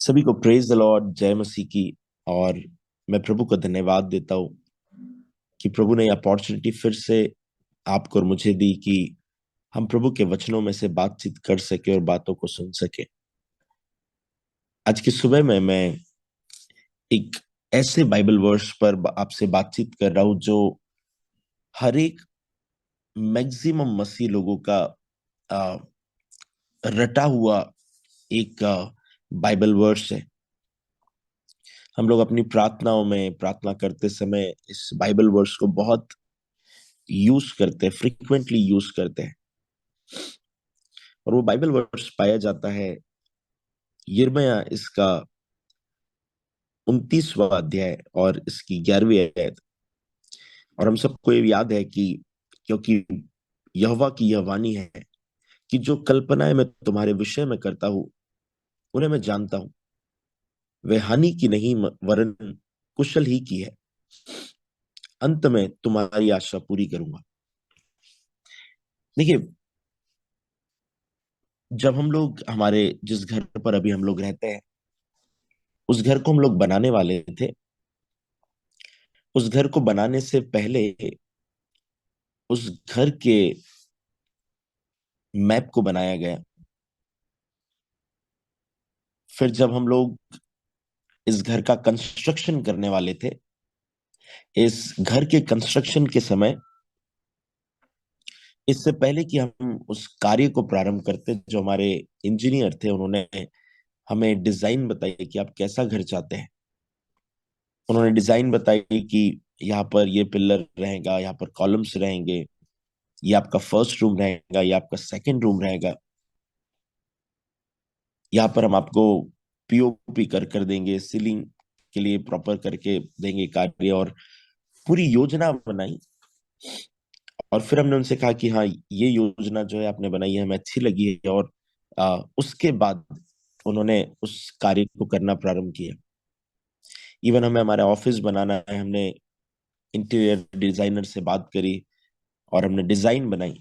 सभी को praise the Lord, जय मसीह की। और मैं प्रभु को धन्यवाद देता हूँ कि प्रभु ने अपॉर्चुनिटी फिर से आपको और मुझे दी कि हम प्रभु के वचनों में से बातचीत कर सके और बातों को सुन सके। आज की सुबह में मैं एक ऐसे बाइबल वर्स पर आपसे बातचीत कर रहा हूँ जो हर एक मैक्सिमम मसीह लोगों का आ, रटा हुआ एक बाइबल वर्स है। हम लोग अपनी प्रार्थनाओं में प्रार्थना करते समय इस बाइबल वर्स को बहुत यूज करते हैं, फ्रिक्वेंटली यूज करते हैं। और वो बाइबल वर्स पाया जाता है यिर्मयाह इसका 29वां अध्याय और इसकी 11वीं आयत। और हम सबको ये याद है कि क्योंकि यहोवा की यह वाणी है कि जो कल्पनाएं मैं तुम्हारे विषय में करता हूं उन्हें मैं जानता हूं, वे हानि की नहीं वरन कुशल ही की है। अंत में तुम्हारी आशा पूरी करूंगा। देखिए, जब हम लोग हमारे जिस घर पर अभी हम लोग रहते हैं उस घर को हम लोग बनाने वाले थे, उस घर को बनाने से पहले उस घर के मैप को बनाया गया। फिर जब हम लोग इस घर का कंस्ट्रक्शन करने वाले थे, इस घर के कंस्ट्रक्शन के समय इससे पहले कि हम उस कार्य को प्रारंभ करते, जो हमारे इंजीनियर थे उन्होंने हमें डिजाइन बताई कि आप कैसा घर चाहते हैं। उन्होंने डिजाइन बताई कि यहाँ पर ये पिलर रहेगा, यहाँ पर कॉलम्स रहेंगे, ये आपका फर्स्ट रूम रहेगा, ये आपका सेकंड रूम रहेगा। यहाँ पर हम आपको पीओपी कर देंगे, सीलिंग के लिए प्रॉपर करके देंगे कार्य, और पूरी योजना बनाई। और फिर हमने उनसे कहा कि हाँ, ये योजना जो है आपने बनाई है हमें अच्छी लगी है। और उसके बाद उन्होंने उस कार्य को करना प्रारंभ किया। इवन हमें हमारा ऑफिस बनाना है, हमने इंटीरियर डिजाइनर से बात करी और हमने डिजाइन बनाई।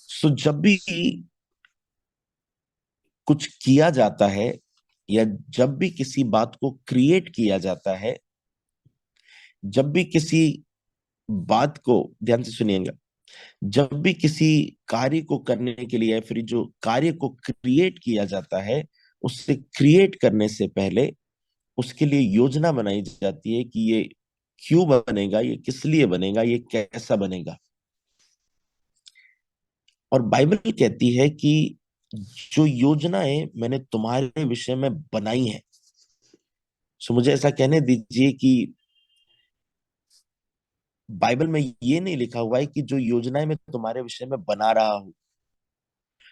सो जब भी कुछ किया जाता है या जब भी किसी बात को क्रिएट किया जाता है, जब भी किसी बात को, ध्यान से सुनिएगा, जब भी किसी कार्य को करने के लिए या फिर जो कार्य को क्रिएट किया जाता है, उससे क्रिएट करने से पहले उसके लिए योजना बनाई जाती है कि ये क्यों बनेगा, ये किस लिए बनेगा, ये कैसा बनेगा। और बाइबल कहती है कि जो योजनाएं मैंने तुम्हारे विषय में बनाई है, सो मुझे ऐसा कहने दीजिए कि बाइबल में ये नहीं लिखा हुआ है कि जो योजनाएं मैं तुम्हारे विषय में बना रहा हूं।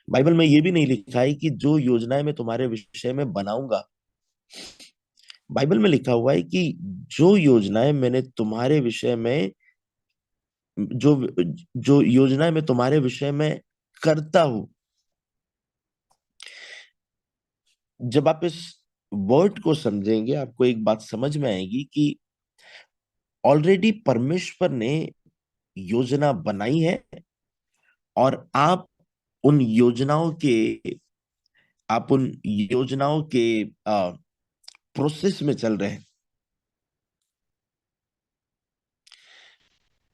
बाइबल में ये भी नहीं लिखा है कि जो योजनाएं मैं तुम्हारे विषय में बनाऊंगा। बाइबल में लिखा हुआ है कि जो योजनाएं मैंने तुम्हारे विषय में, जो जो योजनाएं मैं तुम्हारे विषय में करता हूं। जब आप इस वर्ड को समझेंगे आपको एक बात समझ में आएगी कि ऑलरेडी परमेश्वर ने योजना बनाई है और उन योजनाओं के आप उन योजनाओं के प्रोसेस में चल रहे हैं।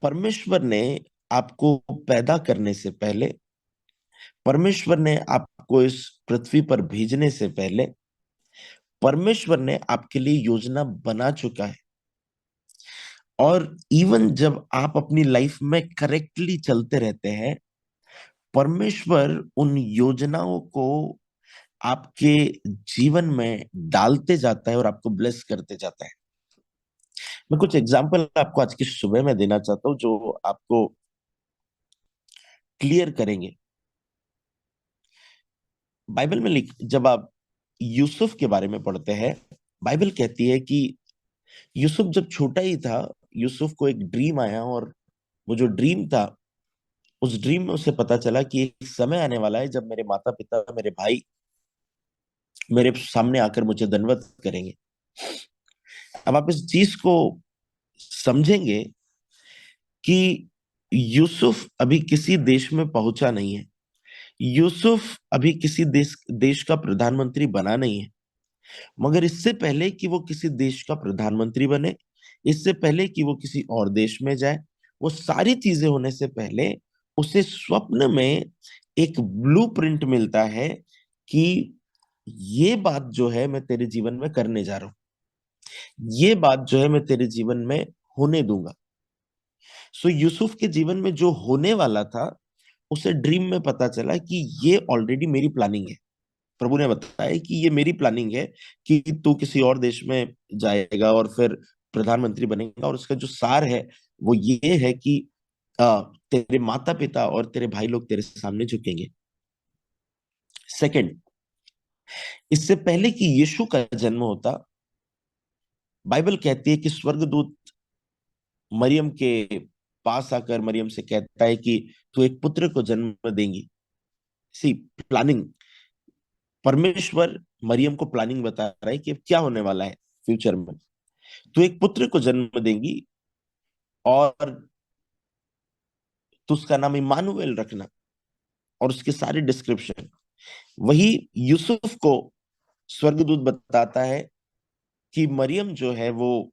परमेश्वर ने आपको पैदा करने से पहले, परमेश्वर ने आपको इस पृथ्वी पर भेजने से पहले, परमेश्वर ने आपके लिए योजना बना चुका है। और इवन जब आप अपनी लाइफ में करेक्टली चलते रहते हैं, परमेश्वर उन योजनाओं को आपके जीवन में डालते जाता है और आपको ब्लेस करते जाता है। मैं कुछ एग्जांपल आपको आज की सुबह में देना चाहता हूं जो आपको क्लियर करेंगे। बाइबल में जब आप यूसुफ के बारे में पढ़ते हैं, बाइबल कहती है कि यूसुफ जब छोटा ही था, यूसुफ को एक ड्रीम आया। और वो जो ड्रीम था, उस ड्रीम में उसे पता चला कि एक समय आने वाला है जब मेरे माता पिता, मेरे भाई मेरे सामने आकर मुझे दंडवत करेंगे। अब आप इस चीज को समझेंगे कि यूसुफ अभी किसी देश में पहुंचा नहीं है। यूसुफ अभी किसी देश देश का प्रधानमंत्री बना नहीं है। मगर इससे पहले कि वो किसी देश का प्रधानमंत्री बने, इससे पहले कि वो किसी और देश में जाए, वो सारी चीजें होने से पहले उसे स्वप्न में एक ब्लूप्रिंट मिलता है कि ये बात जो है मैं तेरे जीवन में करने जा रहा हूं, ये बात जो है मैं तेरे जीवन में होने दूंगा। सो यूसुफ के जीवन में जो होने वाला था, उसे ड्रीम में पता चला कि ये ऑलरेडी मेरी प्लानिंग है। प्रभु ने बताया कि ये मेरी प्लानिंग है कि तू किसी और देश में जाएगा और फिर प्रधानमंत्री बनेगा, और उसका जो सार है वो ये है कि तेरे माता पिता और तेरे भाई लोग तेरे सामने झुकेंगे। सेकंड, इससे पहले कि यीशु का जन्म होता, बाइबल कहती है कि स्वर्गदूत मरियम के पास आकर मरियम से कहता है कि तू एक पुत्र को जन्म देंगी। सी प्लानिंग, परमेश्वर मरियम को प्लानिंग बता रहा है कि अब क्या होने वाला है फ्यूचर में। तू एक पुत्र को जन्म देंगी और तू उसका नाम इमानुएल रखना, और उसके सारे डिस्क्रिप्शन वही यूसुफ को स्वर्गदूत बताता है कि मरियम जो है वो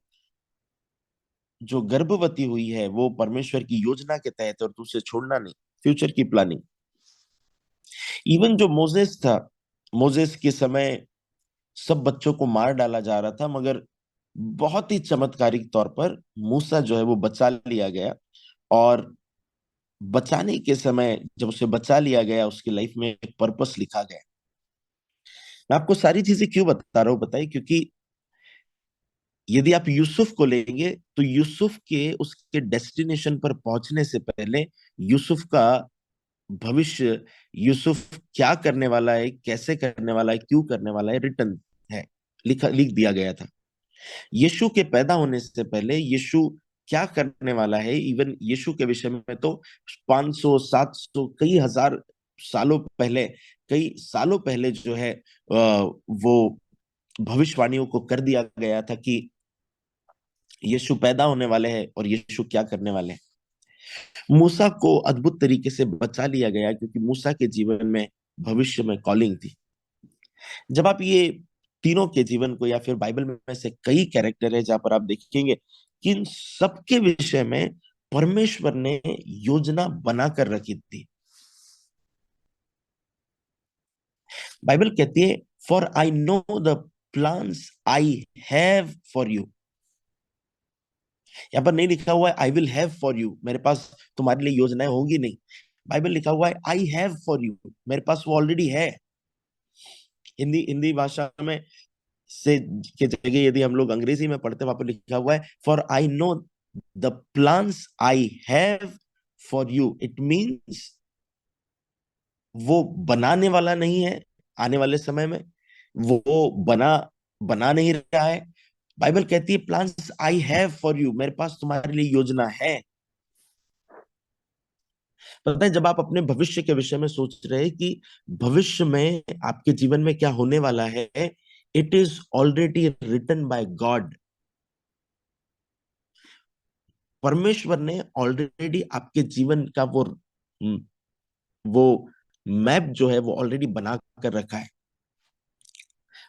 जो गर्भवती हुई है वो परमेश्वर की योजना के तहत, और तू उसे छोड़ना नहीं। फ्यूचर की प्लानिंग। इवन जो मोजेस था, मोजेस के समय सब बच्चों को मार डाला जा रहा था, मगर बहुत ही चमत्कारिक तौर पर मूसा जो है वो बचा लिया गया। और बचाने के समय जब उसे बचा लिया गया, उसकी लाइफ में एक पर्पस लिखा गया। मैं आपको सारी चीजें क्यों बता रहा हूं बताइए, क्योंकि यदि आप यूसुफ को लेंगे तो यूसुफ के उसके डेस्टिनेशन पर पहुंचने से पहले यूसुफ का भविष्य, यूसुफ क्या करने वाला है, कैसे करने वाला है, क्यों करने वाला है, रिटर्न है, लिख दिया गया था। यीशु के पैदा होने से पहले यीशु क्या करने वाला है, इवन यीशु के विषय में तो 500 700 कई हजार सालों पहले, कई सालों पहले जो है वो भविष्यवाणियों को कर दिया गया था कि यीशु पैदा होने वाले हैं और यीशु क्या करने वाले हैं। मूसा को अद्भुत तरीके से बचा लिया गया क्योंकि मूसा के जीवन में भविष्य में कॉलिंग थी। जब आप ये तीनों के जीवन को, या फिर बाइबल में से कई कैरेक्टर है जहां पर आप देखेंगे कि इन सबके विषय में परमेश्वर ने योजना बनाकर रखी थी। बाइबल कहती है for I know the plans I have for you. यहाँ पर नहीं लिखा हुआ है I will have for you, मेरे पास तुम्हारे लिए योजनाएं होंगी, नहीं। बाइबल लिखा हुआ है आई हैव फॉर यू, मेरे पास वो ऑलरेडी है। हिंदी हिंदी भाषा में से के जगह यदि हम लोग अंग्रेजी में पढ़ते, वहां पर लिखा हुआ है for I know the plans I have for you. It means वो बनाने वाला नहीं है आने वाले समय में, वो बना नहीं रहा है। बाइबल कहती है plans I have for you, मेरे पास तुम्हारे लिए योजना है। पता है, जब आप अपने भविष्य के विषय में सोच रहे हैं कि भविष्य में आपके जीवन में क्या होने वाला है, it is already written by God. परमेश्वर ने ऑलरेडी आपके जीवन का वो मैप जो है वो ऑलरेडी बना कर रखा है।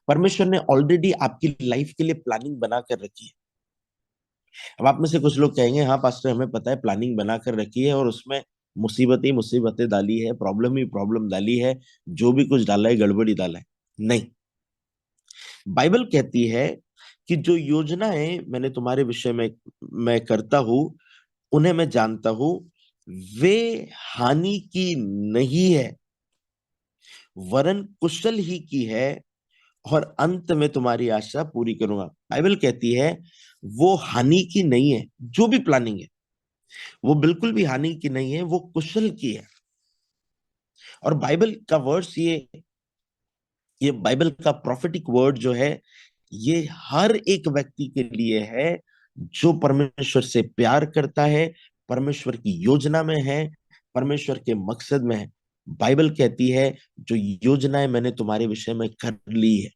परमेश्वर ने ऑलरेडी आपकी लाइफ के लिए प्लानिंग बना कर रखी है। अब आप में से कुछ लोग कहेंगे हाँ पास्टर हमें पता है प्लानिंग बना कर रखी है और उसमें मुसीबत ही मुसीबतें डाली है, प्रॉब्लम ही प्रॉब्लम डाली है, जो भी कुछ डाला है गड़बड़ी डाला है। नहीं, बाइबल कहती है कि जो योजनाएं मैंने तुम्हारे विषय में मैं करता हूं, उन्हें मैं जानता हूं, वे हानि की नहीं है वरन कुशल ही की है, और अंत में तुम्हारी आशा पूरी करूंगा। बाइबल कहती है वो हानि की नहीं है, जो भी प्लानिंग है वो बिल्कुल भी हानि की नहीं है, वो कुशल की है। और बाइबल का वर्ड्स ये बाइबल का प्रोफेटिक वर्ड जो है, ये हर एक व्यक्ति के लिए है जो परमेश्वर से प्यार करता है, परमेश्वर की योजना में है, परमेश्वर के मकसद में है। बाइबल कहती है जो योजनाएं मैंने तुम्हारे विषय में कर ली है,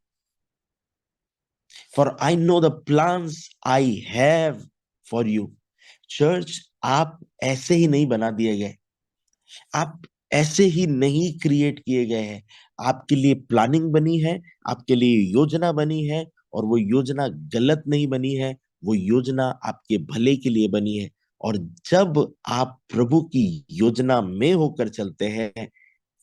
for I know the plans I have for you. Church, आप ऐसे ही नहीं बना दिए गए, आप ऐसे ही नहीं क्रिएट किए गए हैं, आपके लिए प्लानिंग बनी है, आपके लिए योजना बनी है, और वो योजना गलत नहीं बनी है, वो योजना आपके भले के लिए बनी है। और जब आप प्रभु की योजना में होकर चलते हैं,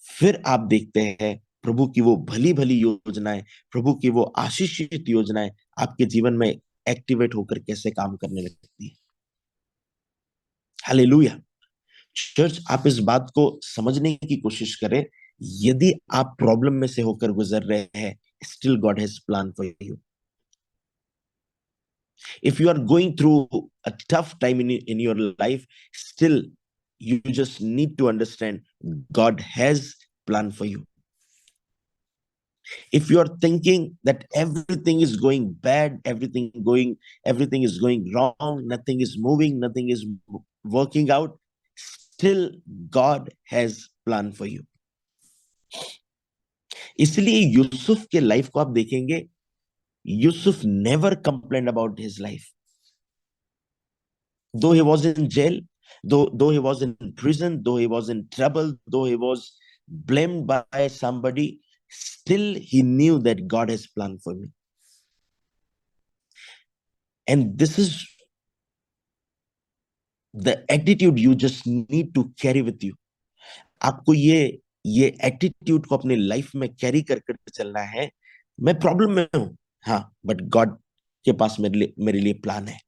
फिर आप देखते हैं प्रभु की वो भली भली योजनाएं, प्रभु की वो आशीषित योजनाएं आपके जीवन में एक्टिवेट होकर कैसे काम करने लगती है। हालेलुया। चर्च, आप इस बात को समझने की कोशिश करें। यदि आप प्रॉब्लम में से होकर गुजर रहे हैं, still God has plan for you. If you are going through a tough time in your life, still you just need to understand God has plan for you. If you are thinking that everything is going bad, everything is going wrong, nothing is moving, nothing is working out, still God has plan for you. इसलिए यूसुफ के life को आप देखेंगे, Yusuf never complain about his life. Though he was in jail, though he was in prison, though he was in trouble, though he was blamed by somebody, still he knew that God has planned for me. And this is the attitude you just need to carry with you. आपको ये attitude को अपने life में carry कर कर चलना है. मैं प्रॉब्लम में हूं, हाँ, बट गॉड के पास मेरे लिए प्लान है.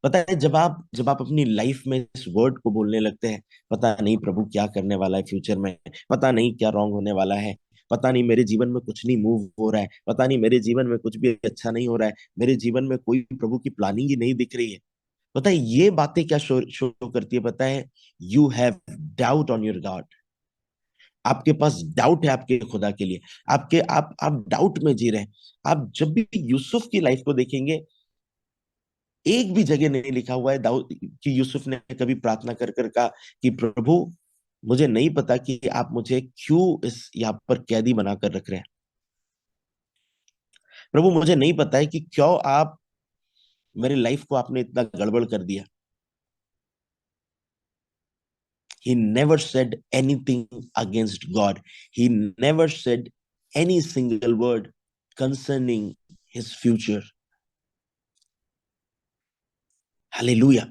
पता है, जब आप अपनी लाइफ में इस वर्ड को बोलने लगते हैं, पता नहीं प्रभु क्या करने वाला है फ्यूचर में, पता नहीं क्या रॉन्ग होने वाला है, पता नहीं मेरे जीवन में कुछ नहीं मूव हो रहा है, पता नहीं मेरे जीवन में कुछ भी अच्छा नहीं हो रहा है, मेरे जीवन में कोई प्रभु की प्लानिंग ही नहीं दिख रही है. पता है ये बातें क्या शो करती है? पता है, you have doubt on your God. आपके पास डाउट है आपके खुदा के लिए. आप डाउट में जी रहे हैं. आप जब भी यूसुफ की लाइफ को देखेंगे, एक भी जगह नहीं लिखा हुआ है दाऊद कि यूसुफ ने कभी प्रार्थना कर कर कहा कि प्रभु, मुझे नहीं पता कि आप मुझे क्यों इस यहाँ पर कैदी बनाकर रख रहे हैं. प्रभु, मुझे नहीं पता है कि क्यों आप मेरे लाइफ को आपने इतना गड़बड़ कर दिया. He never said anything against God. He never said any single word concerning his future. Hallelujah.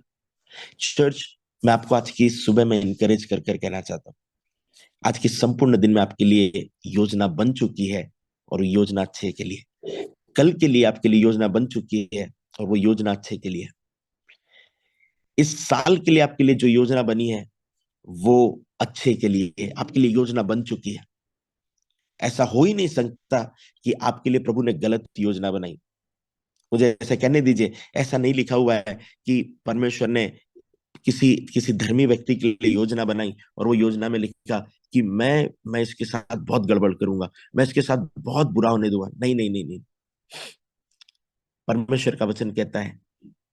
Church, मैं आपको आज की सुबह में इनकरेज कर कर कहना चाहता हूँ, आज के संपूर्ण दिन में आपके लिए योजना बन चुकी है, और योजना अच्छे के लिए. कल के लिए आपके लिए योजना बन चुकी है, और वो योजना अच्छे के लिए. इस साल के लिए आपके लिए जो योजना बनी है, वो अच्छे के लिए आपके लिए योजना बन चुकी है. ऐसा हो ही नहीं सकता कि आपके लिए प्रभु ने गलत योजना बनाई. मुझे ऐसा कहने दीजिए, ऐसा नहीं लिखा हुआ है कि परमेश्वर ने किसी किसी धर्मी व्यक्ति के लिए योजना बनाई, और वो योजना में लिखा कि मैं इसके साथ बहुत गड़बड़ करूंगा, मैं इसके साथ बहुत बुरा होने दूंगा. नहीं नहीं नहीं नहीं. परमेश्वर का वचन कहता है,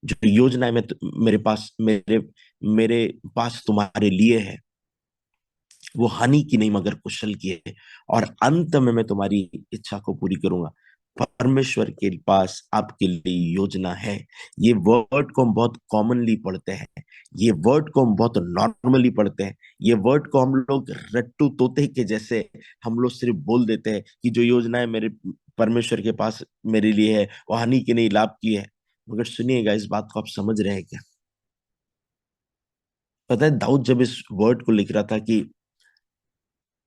जो योजना में मेरे पास तुम्हारे लिए है, वो हानि की नहीं मगर कुशल की है, और अंत में मैं तुम्हारी इच्छा को पूरी करूंगा. परमेश्वर के पास आपके लिए योजना है. ये वर्ड को हम बहुत कॉमनली पढ़ते हैं, ये वर्ड को हम बहुत नॉर्मली पढ़ते हैं, ये वर्ड को हम लोग रट्टू तोते के जैसे हम लोग सिर्फ बोल देते हैं कि जो योजना है मेरे परमेश्वर के पास मेरे लिए है, वो हानि की नहीं लाभ की है. मगर सुनिएगा, इस बात को आप समझ रहे हैं क्या? पता है, दाऊद जब इस वर्ड को लिख रहा था कि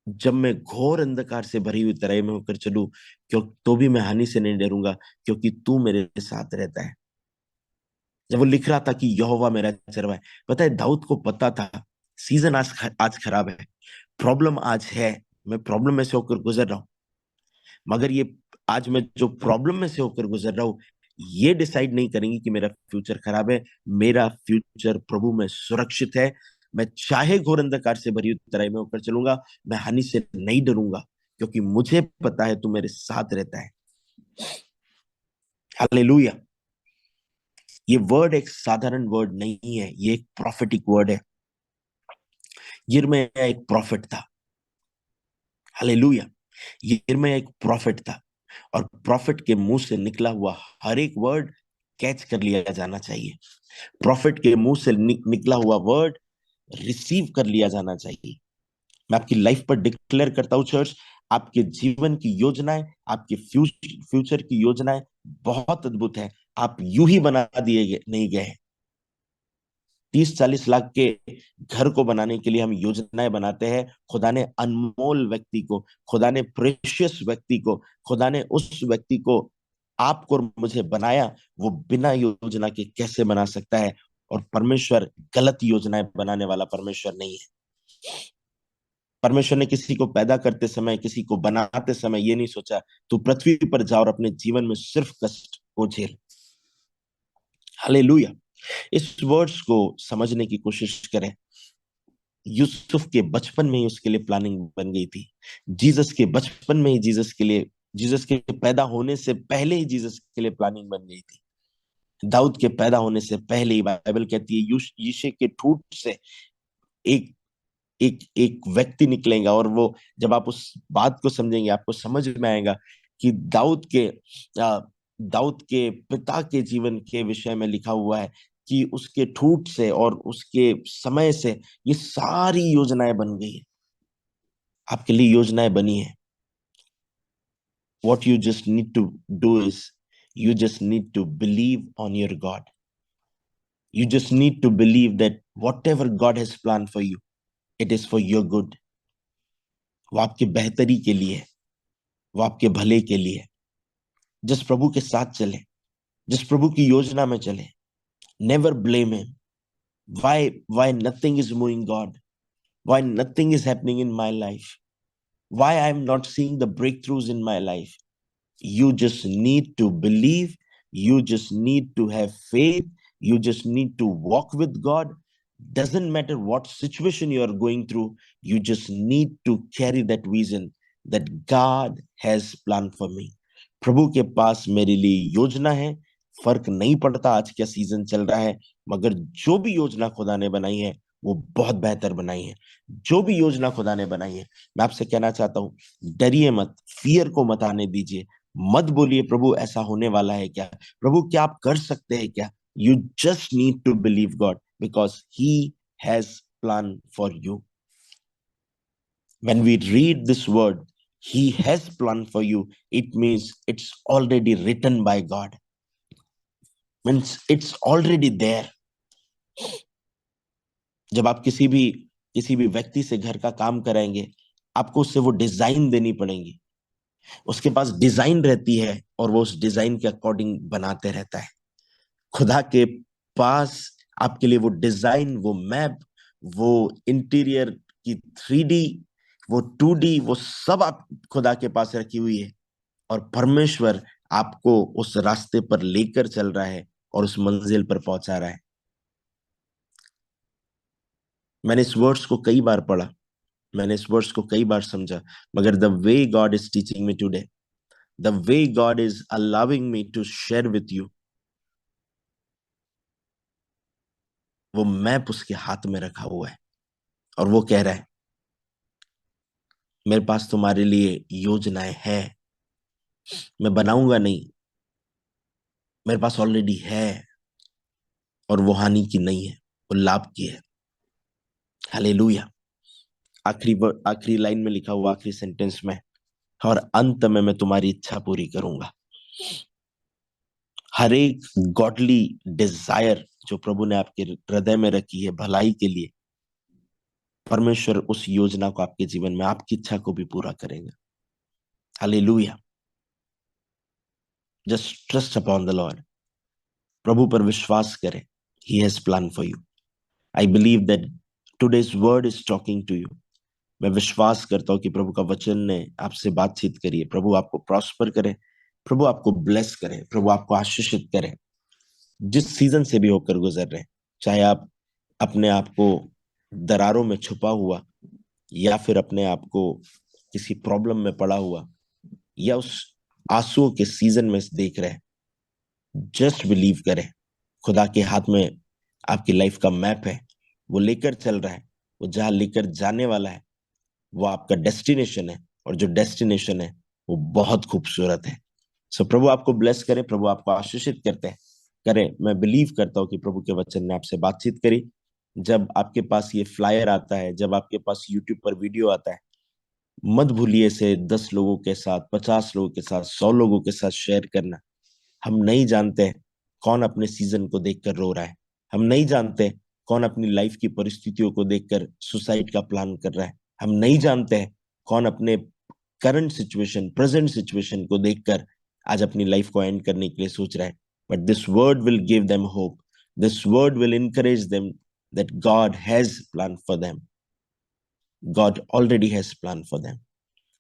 जब मैं घोर अंधकार से भरी हुई तराई में होकर चलूं, क्यों तो भी मैं हानि से नहीं डरूंगा, क्योंकि तू मेरे साथ रहता है. जब वो लिख रहा था कि यहोवा मेरा चरवाहा है, पता है दाऊद को पता था सीजन आज खराब है, प्रॉब्लम आज है, मैं प्रॉब्लम में से होकर गुजर रहा हूं. मगर ये आज मैं जो प्रॉब्लम में से होकर गुजर रहा हूं, ये डिसाइड नहीं करेंगे कि मेरा फ्यूचर खराब है. मेरा फ्यूचर प्रभु में सुरक्षित है. मैं चाहे घोर अंधकार से भरी हुई तराई में होकर चलूंगा, मैं हानि से नहीं डरूंगा, क्योंकि मुझे पता है तू मेरे साथ रहता है. हालेलुया. ये वर्ड एक साधारण वर्ड नहीं है, ये एक प्रॉफिटिक वर्ड है. यिर्मयाह एक प्रॉफिट था. हालेलुया. यिर्मयाह एक प्रॉफिट था, और प्रॉफिट के मुंह से निकला हुआ हर एक वर्ड कैच कर लिया जाना चाहिए. प्रॉफिट के मुंह से निकला हुआ वर्ड रिसीव कर लिया जाना चाहिए. मैं आपकी लाइफ पर डिक्लेयर करता हूं चर्च, आपके जीवन की योजनाएं, आपके फ्यूचर की योजनाएं बहुत अद्भुत है। आप यूं ही बना दिए नहीं गए। 30-40 लाख के घर को बनाने के लिए हम योजनाएं बनाते हैं। खुदा ने अनमोल व्यक्ति को, खुदा ने प्रेशियस व्यक्ति को, खुदा ने उस व्यक्ति को आपको और मुझे बनाया, वो बिना योजना के कैसे बना सकता है? और परमेश्वर गलत योजनाएं बनाने वाला परमेश्वर नहीं है। परमेश्वर ने किसी को पैदा करते समय, किसी को बनाते समय ये नहीं सोचा तू पृथ्वी पर जा और अपने जीवन में सिर्फ कष्ट को झेल। हालेलुया। इस वर्ड्स को समझने की कोशिश करें। यूसुफ के बचपन में ही उसके लिए प्लानिंग बन गई थी। जीसस के बचपन में ही जीसस के पैदा होने से पहले ही जीसस के लिए प्लानिंग बन गई थी। दाऊद के पैदा होने से पहले ही बाइबल कहती है यीशे के ठूंठ से एक एक एक व्यक्ति निकलेगा। और वो जब आप उस बात को समझेंगे, आपको समझ में आएगा कि दाऊद के पिता के जीवन के विषय में लिखा हुआ है कि उसके ठूठ से और उसके समय से ये सारी योजनाएं बन गई है। आपके लिए योजनाएं बनी है। What you just need to do is you just need to believe on your God. You just need to believe that whatever God has planned for you, it is for your good. वो आपके बेहतरी के लिए है, वो आपके भले के लिए है। जिस प्रभु के साथ चले, जिस प्रभु की योजना में चले, never blame him. Why nothing is moving God? Why nothing is happening in my life? Why I'm not seeing the breakthroughs in my life? You just need to believe. You just need to have faith. You just need to walk with God. Doesn't matter what situation you are going through, you just need to carry that vision that God has planned for me. प्रभु के पास मेरे लिए योजना है। फर्क नहीं पड़ता आज क्या सीजन चल रहा है, मगर जो भी योजना खुदा ने बनाई है वो बहुत बेहतर बनाई है। जो भी योजना खुदा ने बनाई है, मैं आपसे कहना चाहता हूं, डरिए मत, फियर को मत आने दीजिए। मत बोलिए प्रभु ऐसा होने वाला है क्या, प्रभु क्या आप कर सकते हैं क्या? You just need to believe God because he has plan for you. When we read this word, he has planned for you, it means it's already written by God. Means it's already there. जब आप किसी भी व्यक्ति से घर का काम कराएंगे, आपको उससे वो डिजाइन देनी पड़ेगी। उसके पास डिजाइन रहती है और वो उस डिजाइन के अकॉर्डिंग बनाते रहता है। खुदा के पास आपके लिए वो डिजाइन, वो मैप, वो इंटीरियर की 3D, वो 2D, वो सब आप खुदा के पास रखी हुई है। और परमेश्वर आपको उस रास्ते पर लेकर चल रहा है और उस मंजिल पर पहुंचा रहा है। मैंने इस वर्ड्स को कई बार पढ़ा, मैंने इस वर्ड्स को कई बार समझा, मगर the way God is teaching me today, the way God is allowing me to share with you, वो मैप उसके हाथ में रखा हुआ है और वो कह रहा है मेरे पास तुम्हारे लिए योजनाएं है। मैं बनाऊंगा नहीं, मेरे पास ऑलरेडी है। और वो हानि की नहीं है, वो लाभ की है। हालेलुया। आखिरी लाइन में लिखा हुआ, आखिरी सेंटेंस में, और अंत में मैं तुम्हारी इच्छा पूरी करूंगा। हर एक गॉडली डिजायर जो प्रभु ने आपके हृदय में रखी है भलाई के लिए, परमेश्वर उस योजना को आपके जीवन में, आपकी इच्छा को भी पूरा करेगा। Hallelujah. Just trust upon the Lord. प्रभु पर विश्वास करें। He has plan for you. I believe that today's word is talking to you. मैं विश्वास करता हूं कि प्रभु का वचन ने आपसे बातचीत करी है। प्रभु आपको प्रॉस्पर करे, प्रभु आपको ब्लेस करे, प्रभु आपको आशीषित करे। जिस सीजन से भी होकर गुजर रहे हैं, चाहे आप अपने आप को दरारों में छुपा हुआ, या फिर अपने आप को किसी प्रॉब्लम में पड़ा हुआ, या उस आंसुओं के सीजन में देख रहे हैं, जस्ट बिलीव करें। खुदा के हाथ में आपकी लाइफ का मैप है, वो लेकर चल रहा है। वो जहां लेकर जाने वाला है वो आपका डेस्टिनेशन है, और जो डेस्टिनेशन है वो बहुत खूबसूरत है। सो प्रभु आपको ब्लेस करे, प्रभु आपको आशीषित करते हैं करें। मैं बिलीव करता हूं कि प्रभु के वचन ने आपसे बातचीत करी। जब आपके पास ये फ्लायर आता है, जब आपके पास यूट्यूब पर वीडियो आता है, मत भूलिए इसे 10 लोगों के साथ, 50 लोगों के साथ, 100 लोगों के साथ शेयर करना। हम नहीं जानते कौन अपने सीजन को देखकर रो रहा है। हम नहीं जानते कौन अपनी लाइफ की परिस्थितियों को देखकर सुसाइड का प्लान कर रहा है। हम नहीं जानते कौन अपने करंट सिचुएशन, प्रेजेंट सिचुएशन को देखकर आज अपनी लाइफ को एंड करने के लिए सोच रहा है। But this word will give them hope, this word will encourage them that God has planned for them. God already has planned for them.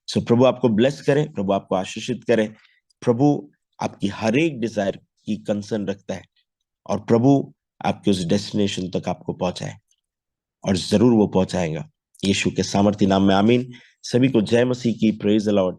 सो प्रभु आपको ब्लेस करे, प्रभु आपको आशीषित करे। प्रभु आपकी हर एक डिजायर की कंसर्न रखता है, और प्रभु आपके उस डेस्टिनेशन तक आपको पहुंचाए, और जरूर वो पहुंचाएगा। यीशु के सामर्थ्य नाम में आमीन। सभी को जय मसीह की। Praise the Lord.